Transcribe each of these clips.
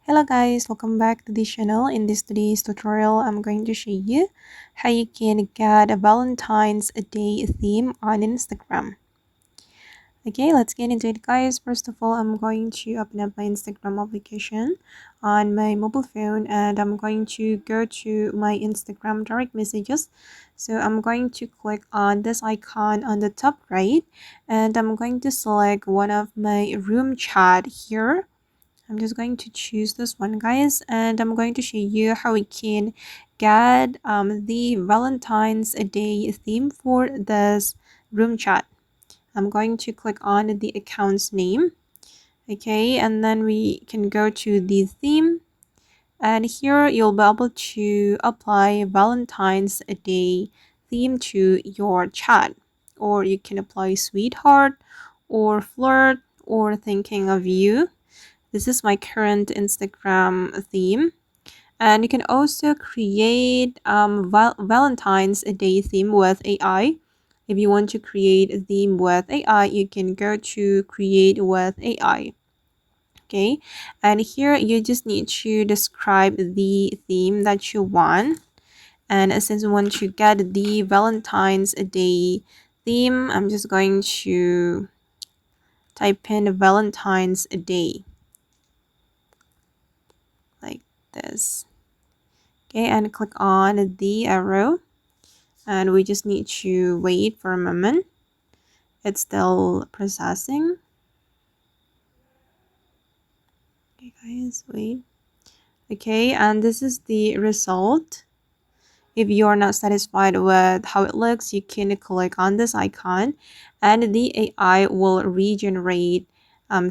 Hello guys, welcome back to this channel. In this today's tutorial, I'm going to show you how you can get a Valentine's Day theme on Instagram. Okay, let's get into it guys. First of all, I'm going to open up my Instagram application on my mobile phone and I'm going to go to my Instagram direct messages. So I'm going to click on this icon on the top right and I'm going to select one of my room chat here. I'm just going to choose this one guys and I'm going to show you how we can get the Valentine's Day theme for this room chat. I'm going to click on the account's name. Okay, and then we can go to the theme and here you'll be able to apply Valentine's Day theme to your chat, or you can apply sweetheart or flirt or thinking of you. This is my current Instagram theme. And you can also create Valentine's Day theme with AI. If you want to create a theme with AI, you can go to create with AI. Okay, and here you just need to describe the theme that you want. And since we want to get the Valentine's Day theme, I'm just going to type in Valentine's Day like this. Okay, and click on the arrow and we just need to wait for a moment. It's still processing. Okay guys, wait. Okay, and this is the result. If you're not satisfied with how it looks, you can click on this icon and the AI will regenerate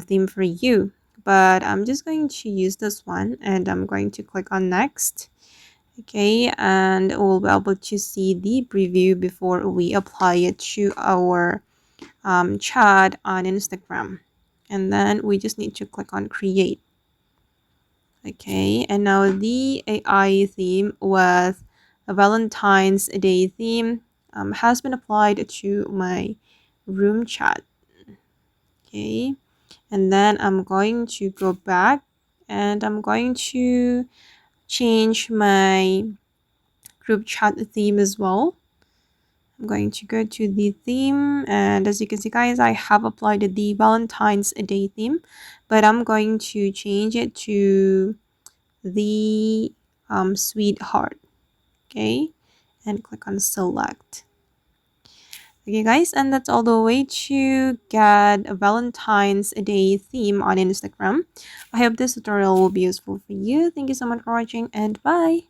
theme for you. But I'm just going to use this one and I'm going to click on next. Okay, and we'll be able to see the preview before we apply it to our chat on Instagram. And then we just need to click on create. Okay, and now the AI theme with a Valentine's Day theme has been applied to my room chat. Okay, and then I'm going to go back and I'm going to change my group chat theme as well. I'm going to go to the theme and as you can see guys, I have applied the Valentine's Day theme, but I'm going to change it to the sweetheart. Okay, and click on select. Okay guys, and that's all the way to get a Valentine's Day theme on Instagram. I hope this tutorial will be useful for you. Thank you so much for watching and bye.